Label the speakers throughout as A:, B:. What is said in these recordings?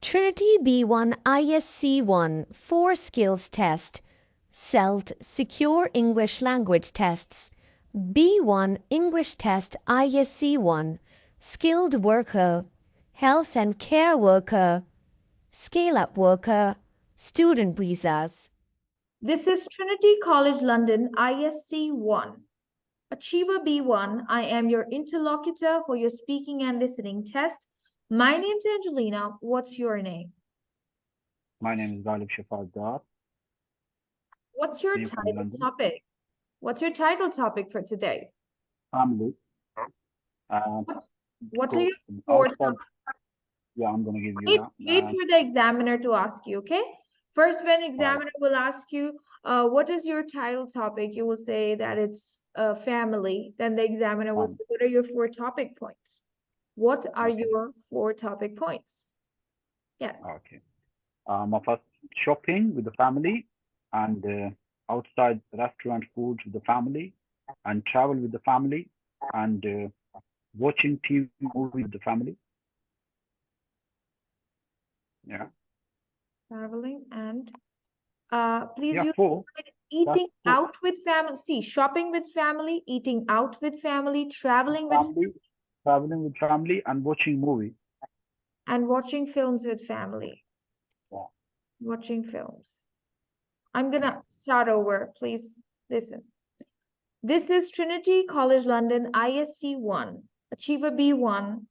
A: Trinity B1 ISC 1 4 Skills Test, SELT Secure English Language Tests, B1 English Test ISC 1 Skilled Worker, Health and Care Worker, Scale-Up Worker, Student Visas.
B: This is Trinity College London ISC 1. Achiever B1, I am your interlocutor for your speaking and listening test. My name's Angelina. What's your name?
C: My name is Ghalib Shafar.
B: What's your title topic? What's your title topic for today?
C: Family.
B: What are your four topics?
C: Yeah, I'm going to give you that.
B: Wait for the examiner to ask you, okay? First, when examiner will ask you, what is your title topic? You will say that it's family. Then the examiner will say, what are your 4 topic points? What are your 4 topic points? Yes.
C: Okay. My first, shopping with the family, and outside restaurant food with the family, and travel with the family, and watching TV movie with the family. Yeah.
B: Traveling and please
C: yeah,
B: use
C: 4.
B: Eating out with family. See, shopping with family, eating out with family, traveling with
C: family, and watching movie.
B: And watching films with family.
C: Yeah.
B: Watching films. I'm gonna start over. Please listen. This is Trinity College London ISC 1, Achiever B1.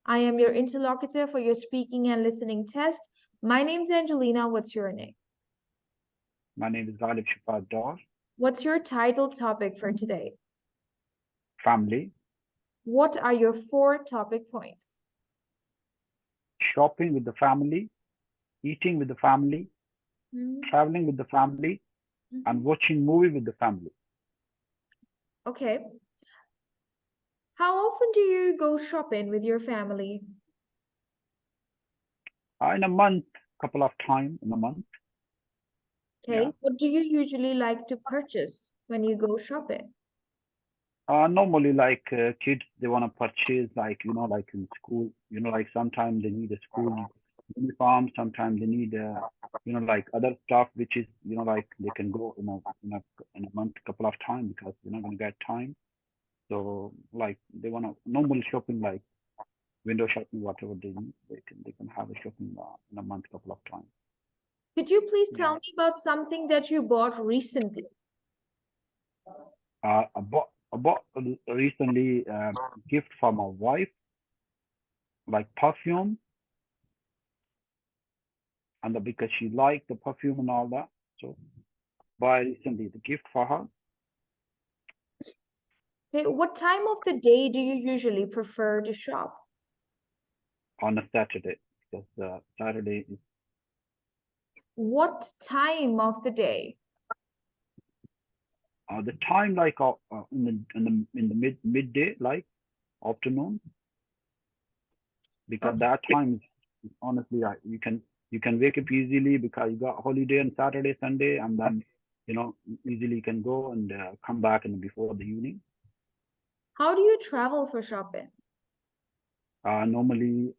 B: I am your interlocutor for your speaking and listening test. My name's Angelina. What's your name?
C: My name is Ghalib Shafar.
B: What's your title topic for today?
C: Family.
B: What are your 4 topic points?
C: Shopping with the family, eating with the family, traveling with the family, and watching movie with the family.
B: Okay. How often do you go shopping with your family?
C: In a month, couple of times in a month.
B: Okay.
C: Yeah.
B: What do you usually like to purchase when you go shopping?
C: Normally, like kids, they want to purchase, like, like in school, like sometimes they need a school uniform, sometimes they need, like other stuff, which is, like they can go in a month, couple of times, because they're not going to get time. So, like, they want to normal shopping, like window shopping, whatever they need, they can have a shopping in a month, couple of times.
B: Could you please tell me about something that you bought recently?
C: I bought recently a gift for my wife, like perfume, and because she liked the perfume and all that, so buy recently the gift for her.
B: Okay, what time of the day do you usually prefer to shop?
C: On a Saturday, because Saturday is.
B: What time of the day?
C: The time, like in the midday, like afternoon, because that time is honestly, you can wake up easily, because you got holiday on Saturday, Sunday, and then easily you can go and come back before the evening.
B: How do you travel for shopping?
C: Normally,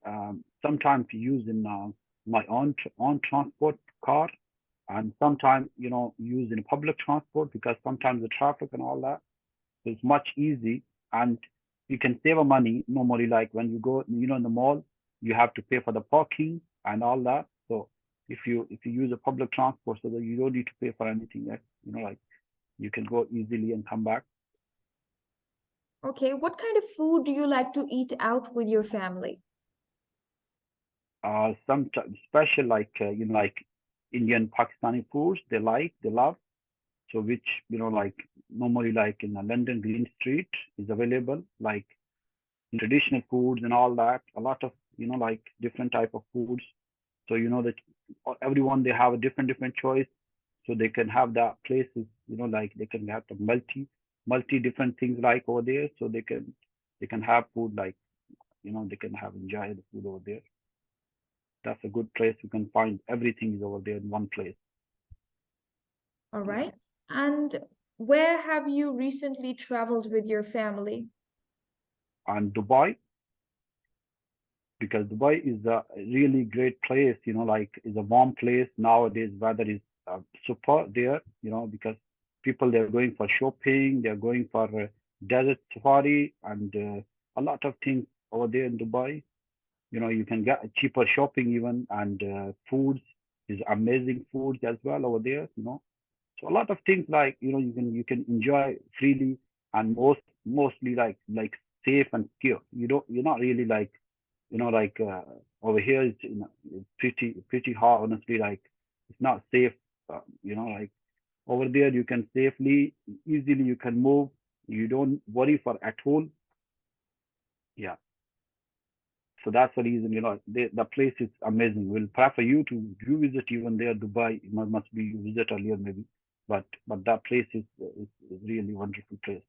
C: sometimes use in my own transport car, and sometimes use in public transport, because sometimes the traffic and all that. So it's much easy, and you can save money. Normally, like when you go, in the mall, you have to pay for the parking and all that. So if you use a public transport, so that you don't need to pay for anything else, like you can go easily and come back.
B: Okay, what kind of food do you like to eat out with your family?
C: Some special, like like Indian, Pakistani foods they love. So which like normally, like in London Green Street is available, like traditional foods and all that. A lot of like different type of foods. So that everyone, they have a different choice. So they can have that places, like they can have the multi different things like over there. So they can have food, like they can have enjoy the food over there. That's a good place. You can find everything is over there in one place.
B: All right. And where have you recently traveled with your family?
C: And Dubai. because Dubai is a really great place, like is a warm place. Nowadays, weather is super there, because people they're going for shopping, they're going for desert safari and a lot of things over there in Dubai. You can get cheaper shopping even and foods is amazing foods as well over there. So a lot of things like you can enjoy freely and mostly like safe and secure. You're not really like like over here it's pretty hard honestly, like it's not safe. Like over there you can safely easily you can move, you don't worry for at all. Yeah, so that's the reason the place is amazing. We'll prefer you to you visit even there Dubai. It must be you visit earlier maybe, but that place is really wonderful place.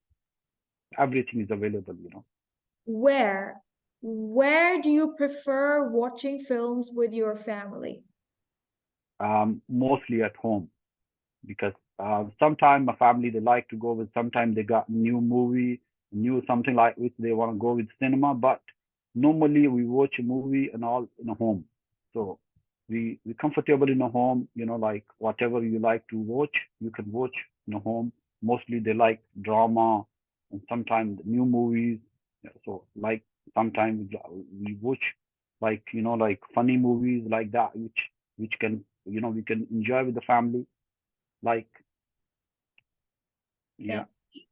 C: Everything is available.
B: Where do you prefer watching films with your family?
C: Mostly at home, because sometimes my family they like to go with, sometimes they got new movie, new something like which they want to go with cinema, but normally we watch a movie and all in a home. So we comfortable in a home, like whatever you like to watch you can watch in a home. Mostly they like drama and sometimes new movies. Yeah, so like sometimes we watch like like funny movies like that, which can we can enjoy with the family, like, yeah.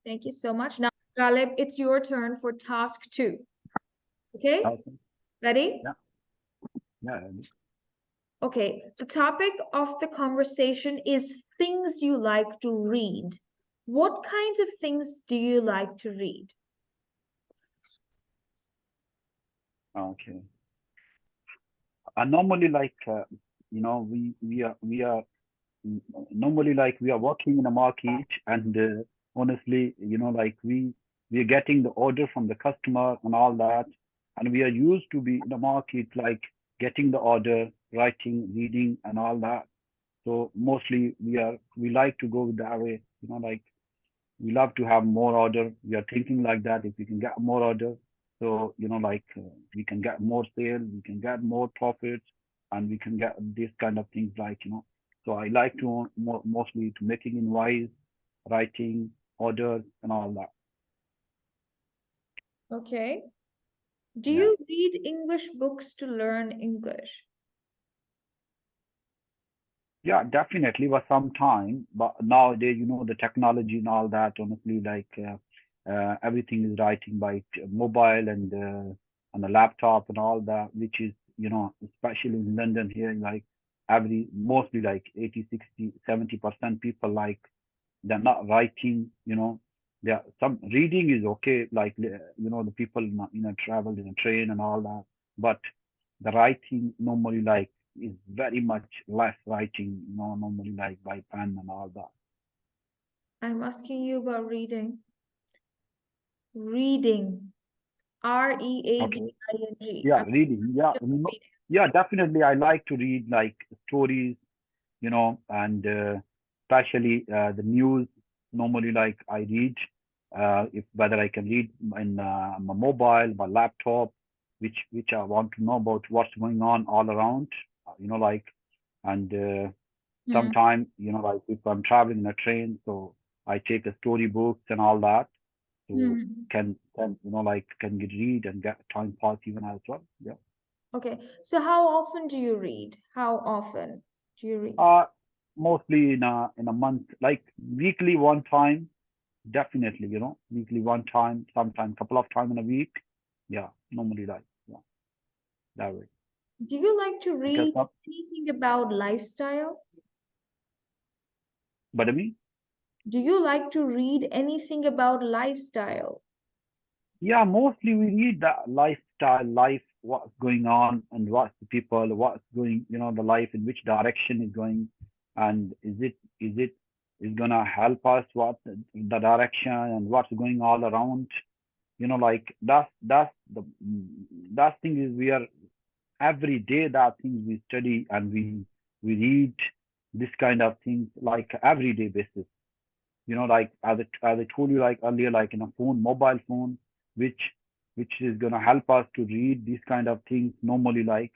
B: Thank you so much. Now, Galib, it's your turn for task 2. Okay,
C: Okay.
B: ready?
C: Yeah. Yeah.
B: Okay, the topic of the conversation is things you like to read. What kinds of things do you like to read?
C: Okay. Normally, like, we are normally like we are working in a market, and honestly, like we are getting the order from the customer and all that, and we are used to be in the market, like getting the order, writing, reading, and all that. So mostly we like to go that way, like we love to have more order. We are thinking like that if we can get more order, so like we can get more sales, we can get more profits, and we can get this kind of things, like so I like to mostly to making invoice, writing orders, and all that.
B: Okay. Do
C: Yeah.
B: you read English books to learn English?
C: Yeah, definitely was some time, but nowadays, the technology and all that, honestly, like everything is writing by mobile and on a laptop and all that, which is, especially in London here, like mostly like 80, 60, 70% people like they're not writing, there some reading is okay, like the people travel in a train and all that, but the writing normally like is very much less writing, normally like by pen and all that.
B: I'm asking you about reading. Reading.
C: Okay.
B: Reading.
C: Yeah,
B: I'm
C: reading.
B: asking
C: Yeah,
B: you about reading.
C: yeah, definitely. I like to read like stories, and especially the news. Normally, like I read, if whether I can read in my mobile, my laptop, which I want to know about what's going on all around, like, and
B: Hmm.
C: sometime, like if I'm traveling in a train, so I take the storybooks and all that, so
B: Hmm.
C: can like can get read and get time pass even as well. Yeah.
B: Okay, so how often do you read? How often do you read?
C: Uh, Mostly in a month, like weekly one time, definitely, weekly one time, sometimes couple of time in a week. Yeah, normally like, yeah, that way.
B: Do you like to
C: Because
B: read anything about lifestyle?
C: but I mean,
B: Do you like to read anything about lifestyle?
C: yeah, mostly we read the lifestyle, life, what's going on, and what's the people, what's going, the life in which direction is going, and is gonna help us, what the direction and what's going all around. Like that thing is we are every day that things we study and we read this kind of things like everyday basis. Like as I told you like earlier, like in a phone, mobile phone, which which is going to help us to read these kind of things normally like.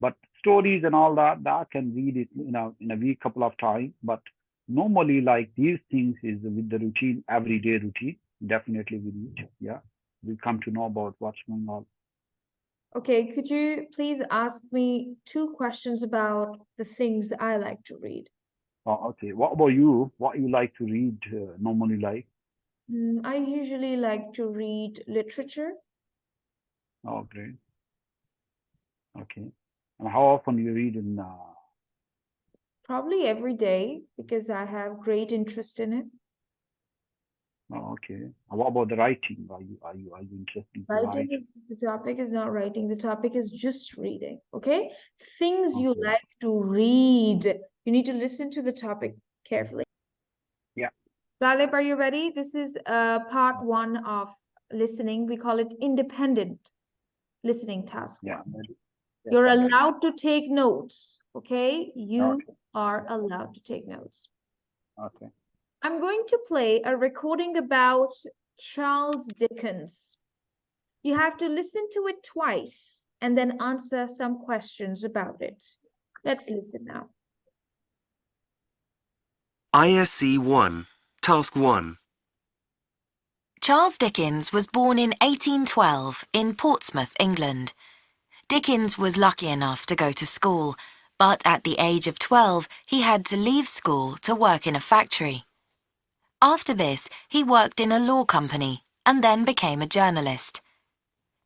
C: But stories and all that, that can read it, in a week, couple of times. But normally, like these things is with the routine, everyday routine. Definitely we read. Yeah, we come to know about what's going on.
B: Okay, could you please ask me 2 questions about the things that I like to read?
C: Oh, okay. What about you? What you like to read normally like?
B: I usually like to read literature.
C: Oh, great. Okay. And how often you read in?
B: Probably every day because I have great interest in it.
C: Oh, okay. And what about the writing? Are you interested to
B: Writing
C: write?
B: is the topic is not writing, the topic is just reading. Okay? Things you
C: Okay.
B: like to read. You need to listen to the topic carefully.
C: Yeah.
B: Galib, are you ready? This is part 1 of listening. We call it independent listening task
C: Yeah.
B: 1.
C: I'm ready. Yes,
B: You're
C: I'm ready.
B: allowed to take notes. Okay? You
C: Okay.
B: are allowed to take notes.
C: Okay.
B: I'm going to play a recording about Charles Dickens. You have to listen to it twice and then answer some questions about it. Let's listen now.
D: ISE 1, Task 1.
A: Charles Dickens was born in 1812 in Portsmouth, England. Dickens was lucky enough to go to school, but at the age of 12, he had to leave school to work in a factory. After this, he worked in a law company and then became a journalist.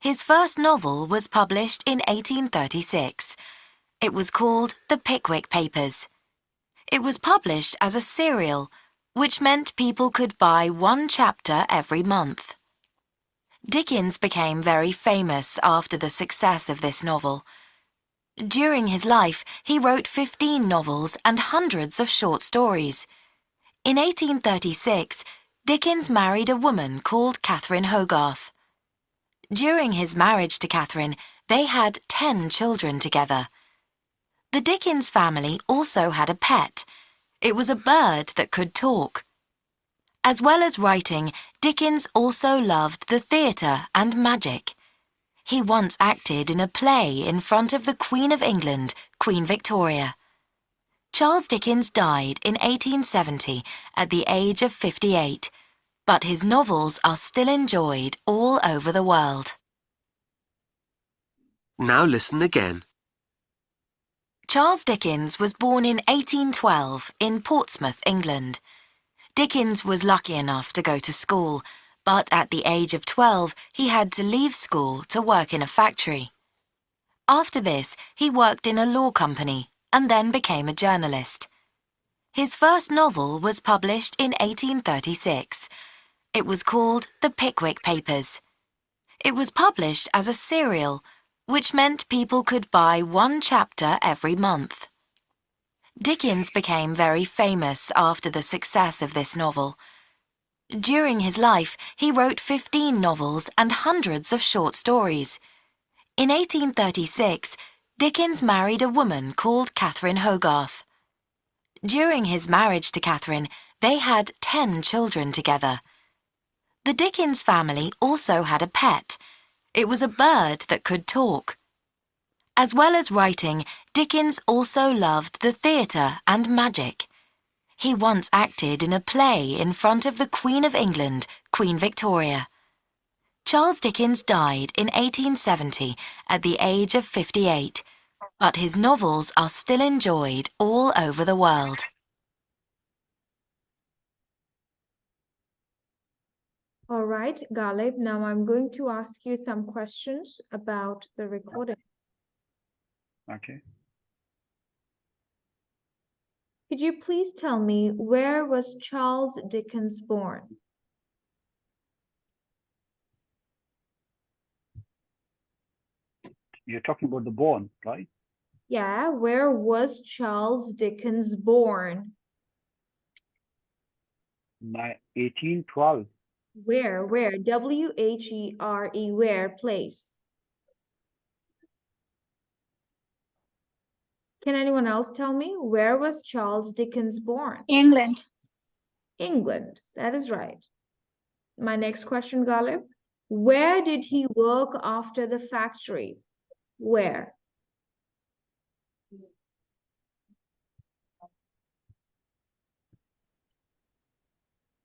A: His first novel was published in 1836. It was called The Pickwick Papers. It was published as a serial, which meant people could buy one chapter every month. Dickens became very famous after the success of this novel. During his life, he wrote 15 novels and hundreds of short stories. In 1836, Dickens married a woman called Catherine Hogarth. During his marriage to Catherine, they had 10 children together. The Dickens family also had a pet. It was a bird that could talk. As well as writing, Dickens also loved the theatre and magic. He once acted in a play in front of the Queen of England, Queen Victoria. Charles Dickens died in 1870 at the age of 58, but his novels are still enjoyed all over the world.
D: Now listen again.
A: Charles Dickens was born in 1812 in Portsmouth, England. Dickens was lucky enough to go to school, but at the age of 12, he had to leave school to work in a factory. After this, he worked in a law company and then became a journalist. His first novel was published in 1836. It was called The Pickwick Papers. It was published as a serial, which meant people could buy one chapter every month. Dickens became very famous after the success of this novel. During his life, he wrote 15 novels and hundreds of short stories. In 1836, Dickens married a woman called Catherine Hogarth. During his marriage to Catherine, they had 10 children together. The Dickens family also had a pet. It was a bird that could talk. As well as writing, Dickens also loved the theatre and magic. He once acted in a play in front of the Queen of England, Queen Victoria. Charles Dickens died in 1870 at the age of 58, but his novels are still enjoyed all over the world.
B: All right, Galib, now I'm going to ask you some questions about the recording.
C: Okay.
B: Could you please tell me, where was Charles Dickens born?
C: You're talking about the born, right?
B: Yeah, where was Charles Dickens born?
C: 1812.
B: Where? W-H-E-R-E, where place? Can anyone else tell me, where was Charles Dickens born?
E: England.
B: England, that is right. My next question, Galib. Where did he work after the factory? Where?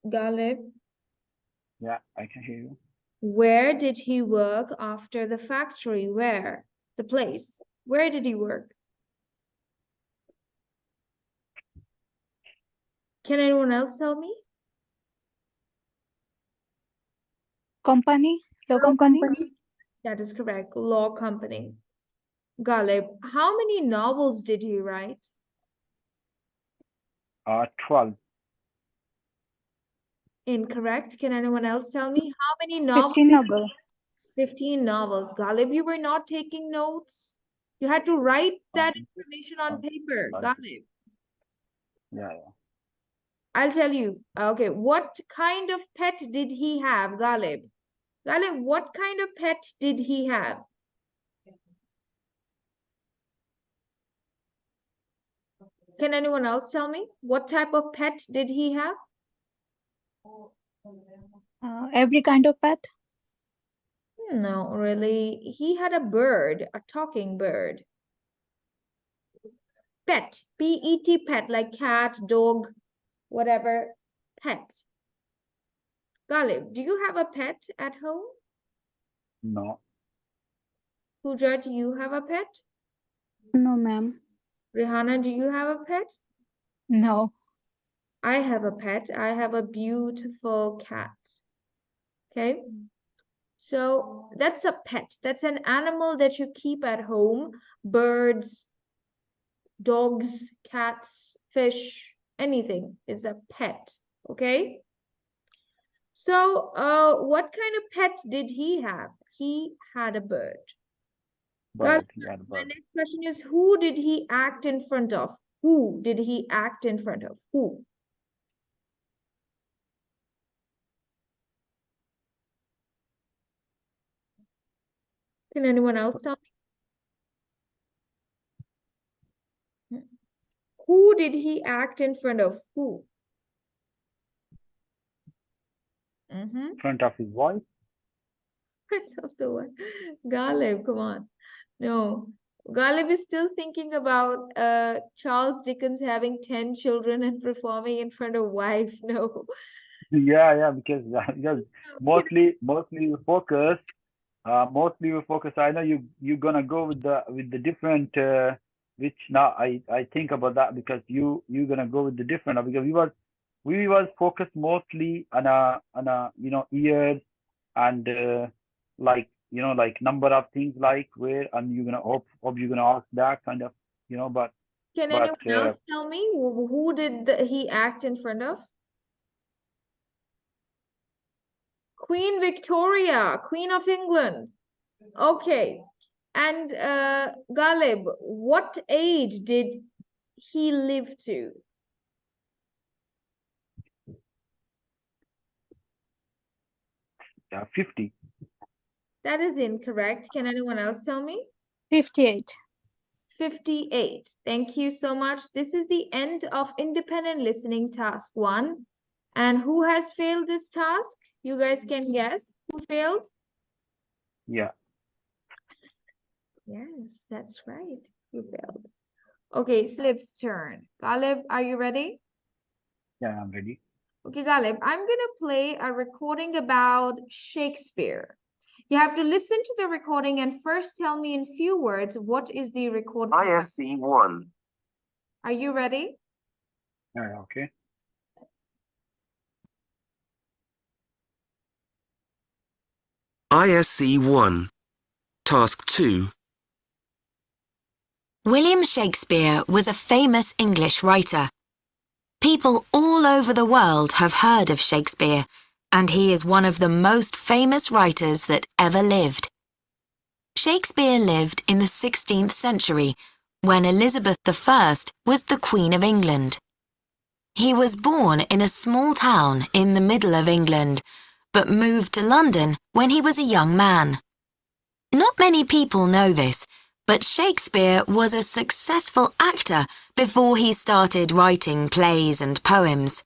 B: Galib,
C: Yeah, I can hear you.
B: where did he work after the factory? Where? The place. Where did he work? Can anyone else tell me?
E: Company, law company.
B: That is correct. Law company. Galib, how many novels did he write?
C: 12.
B: Incorrect. Can anyone else tell me how many novels?
E: 15 novel.
B: 15 novels. Galib, you were not taking notes. You had to write that information on paper. Galib,
C: Yeah.
B: I'll tell you. Okay, what kind of pet did he have, Galib? Galib, what kind of pet did he have? Can anyone else tell me? What type of pet did he have?
E: Every kind of pet.
B: No, really. He had a bird, a talking bird. Pet, P-E-T, pet, like cat, dog, whatever, pet. Galib, do you have a pet at home?
C: No.
B: Pooja, do you have a pet?
E: No, ma'am.
B: Rihanna, do you have a pet?
E: No.
B: I have a pet. I have a beautiful cat. Okay. So that's a pet. That's an animal that you keep at home. Birds, dogs, cats, fish, anything is a pet. Okay. So what kind of pet did he have? He had a bird.
C: Bird. Yeah, the
B: My
C: bird.
B: next question is, who did he act in front of? Who did he act in front of? Who? Can anyone else tell me? Who did he act in front of? Who?
C: In front of his wife.
B: Front of the one. Galib, come on. No. Galib is still thinking about Charles Dickens having 10 children and performing in front of wife. No.
C: Yeah, because mostly we focus. Mostly we focus. I know you're gonna go with the different. Which now I think about that because you're gonna go with the different because we was focused mostly on a years and like like number of things like where and you're gonna hope you're gonna ask that kind of but
B: Can anyone else tell me who did he act in front of? Queen Victoria, Queen of England. Okay. And Galib, what age did he live to?
C: yeah, 50.
B: That is incorrect. Can anyone else tell me?
E: 58.
B: 58. Thank you so much. This is the end of independent listening task 1. And who has failed this task? You guys can guess who failed?
C: Yeah.
B: Yes, that's right. You failed. Okay, so Galib's turn. Galib, are you ready?
C: Yeah, I'm ready.
B: Okay, Galib, I'm going to play a recording about Shakespeare. You have to listen to the recording and first tell me in few words what is the recording.
D: ISE 1.
B: Are you ready?
C: Yeah, okay.
D: ISE 1. Task 2.
A: William Shakespeare was a famous English writer. People all over the world have heard of Shakespeare, and he is one of the most famous writers that ever lived. Shakespeare lived in the 16th century, when Elizabeth I was the Queen of England. He was born in a small town in the middle of England, but moved to London when he was a young man. Not many people know this, but Shakespeare was a successful actor before he started writing plays and poems.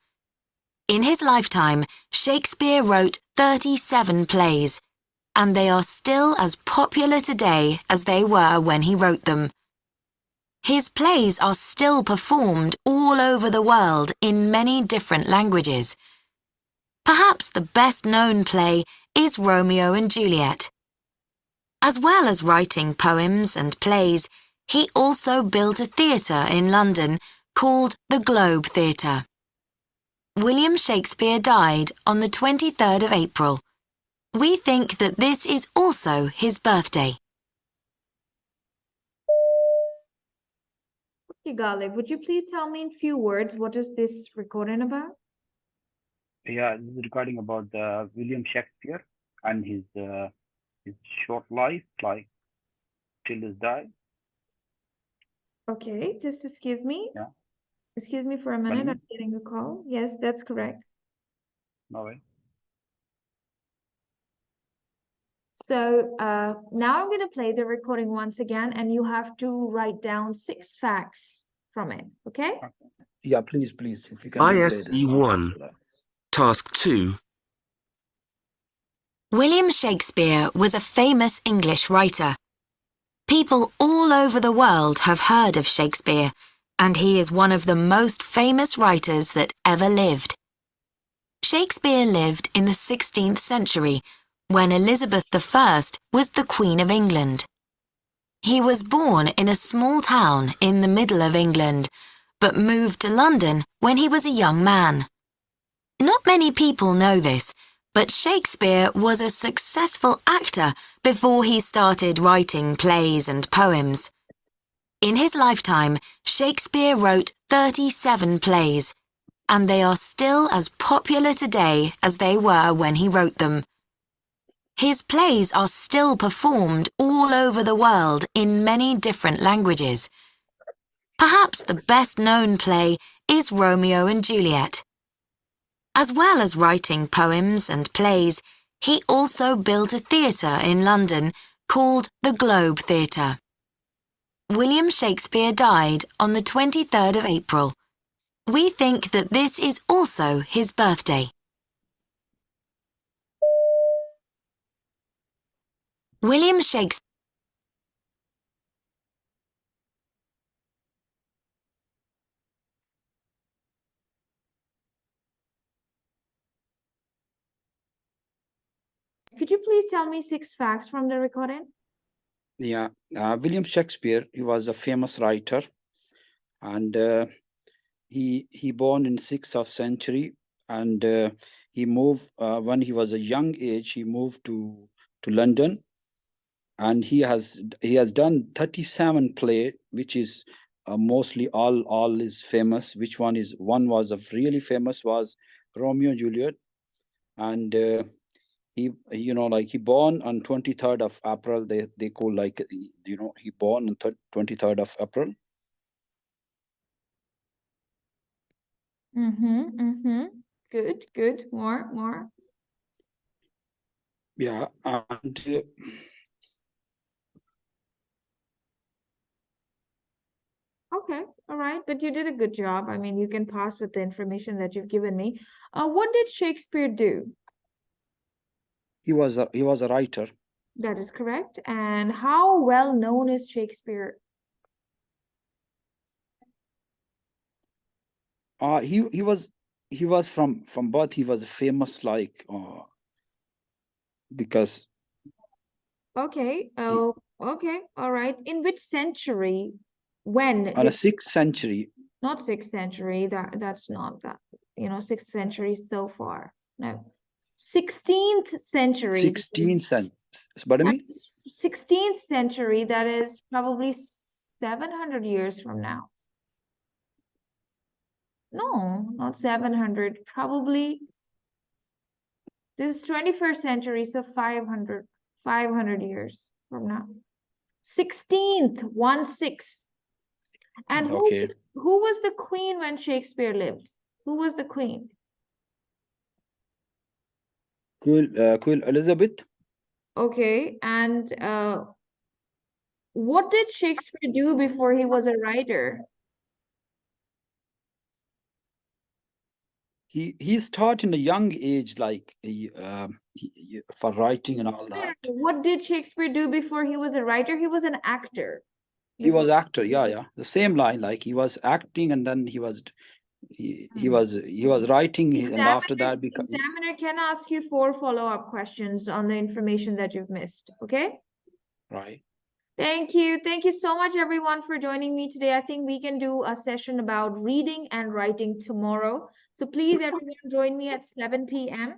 A: In his lifetime, Shakespeare wrote 37 plays, and they are still as popular today as they were when he wrote them. His plays are still performed all over the world in many different languages. Perhaps the best-known play is Romeo and Juliet. As well as writing poems and plays, he also built a theatre in London called the Globe Theatre. William Shakespeare died on the 23rd of April. We think that this is also his birthday.
B: Okay, Galib, would you please tell me in few words what is this recording about?
C: Yeah, this is regarding about William Shakespeare and his short life, like till his die.
B: Okay, just excuse me.
C: Yeah.
B: Excuse me for a minute, I'm getting a call. Yes, that's correct.
C: No way.
B: So now I'm going to play the recording once again, and you have to write down 6 facts from it, okay?
F: Yeah, please, if you can replay this.
D: ISE 1, Task 2.
A: William Shakespeare was a famous English writer. People all over the world have heard of Shakespeare, and he is one of the most famous writers that ever lived. Shakespeare lived in the 16th century, when Elizabeth I was the Queen of England. He was born in a small town in the middle of England, but moved to London when he was a young man. Not many people know this, but Shakespeare was a successful actor before he started writing plays and poems. In his lifetime, Shakespeare wrote 37 plays, and they are still as popular today as they were when he wrote them. His plays are still performed all over the world in many different languages. Perhaps the best-known play is Romeo and Juliet. As well as writing poems and plays, he also built a theatre in London called the Globe Theatre. William Shakespeare died on the 23rd of April. We think that this is also his birthday. William Shakespeare
B: Could you please tell me 6 facts from the recording?
F: Yeah, William Shakespeare, he was a famous writer, and he born in 6th century, and he moved when he was a young age. He moved to London, and he has done 37 play, which is mostly all is famous. Which one was a really famous was Romeo and Juliet, and he born on 23rd of April. They call he born on 23rd of April.
B: Good. More.
F: Yeah, and
B: Okay, all right, but you did a good job. I mean, you can pass with the information that you've given me. What did Shakespeare do?
F: he was a writer.
B: That is correct. And how well known is Shakespeare?
F: He was from birth. He was famous, because
B: Okay. Oh, okay. All right. In which century? When
F: on the
B: did
F: 6th century.
B: not 6th century? That's not that. 6th century is so far. No. 16th century.
F: 16th century. Pardon me?
B: 16th century, that is probably 700 years from now. No, not 700. Probably this is 21st century, so 500 years from now. 16th, 1/6. And
F: Okay.
B: who was the queen when Shakespeare lived? Who was the queen?
F: Queen Elizabeth.
B: Okay, and what did Shakespeare do before he was a writer?
F: he start in a young age, like for writing and all that.
B: What did Shakespeare do before he was a writer? He was an actor.
F: He was actor, yeah. The same line, like he was acting, and then he was writing, and after that,
B: Examiner can ask you 4 follow-up questions on the information that you've missed. Okay.
F: right.
B: Thank you. Thank you so much, everyone, for joining me today. I think we can do a session about reading and writing tomorrow. So please, everyone, join me at 7 p.m.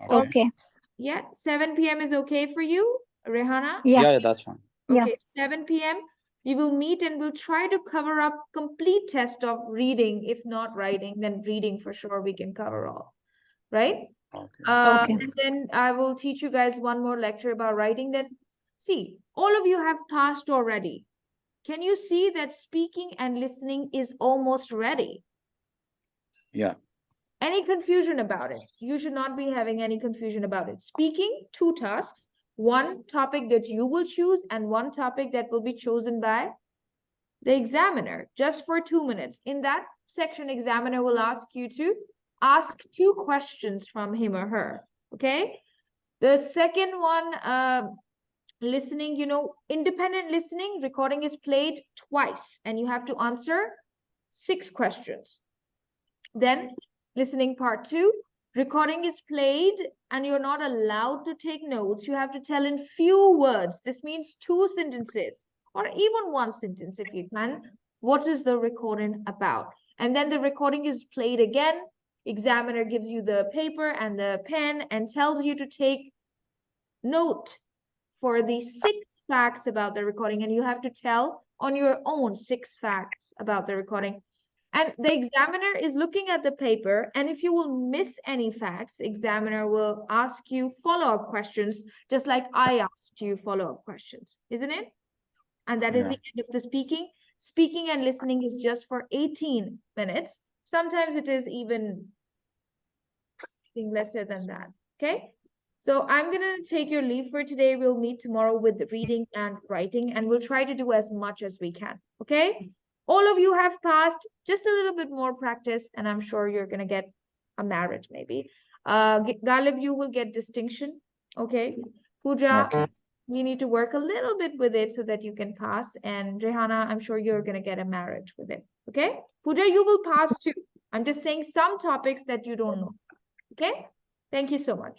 E: Okay.
B: Yeah, 7 p.m. is okay for you, Rehana?
E: Yeah.
F: Yeah, that's fine.
E: Yeah.
B: Okay, 7 p.m. We will meet and we'll try to cover up complete test of reading. If not writing, then reading for sure we can cover all, right?
F: Okay.
E: Okay.
B: And then I will teach you guys one more lecture about writing. Then see, all of you have passed already. Can you see that speaking and listening is almost ready?
F: Yeah.
B: Any confusion about it? You should not be having any confusion about it. Speaking, 2 tasks, 1 topic that you will choose and 1 topic that will be chosen by the examiner, just for 2 minutes. In that section, examiner will ask you to ask 2 questions from him or her, okay? The second one, listening, independent listening, recording is played twice and you have to answer 6 questions. Then listening part 2, recording is played and you're not allowed to take notes. You have to tell in few words. This means 2 sentences or even 1 sentence if you can. What is the recording about? And then the recording is played again. Examiner gives you the paper and the pen and tells you to take note for the 6 facts about the recording, and you have to tell on your own 6 facts about the recording. And the examiner is looking at the paper, and if you will miss any facts, examiner will ask you follow-up questions, just like I asked you follow-up questions, isn't it? And that is the end of the speaking. Speaking and listening is just for 18 minutes. Sometimes it is even lesser than that, okay? So I'm gonna take your leave for today. We'll meet tomorrow with reading and writing, and we'll try to do as much as we can, okay? All of you have passed, just a little bit more practice, and I'm sure you're gonna get a merit maybe. Galib, you will get distinction, okay? Pooja, we need to work a little bit with it so that you can pass, and Rehana, I'm sure you're gonna get a merit with it, okay? Pooja, you will pass too. I'm just saying some topics that you don't know, okay? Thank you so much.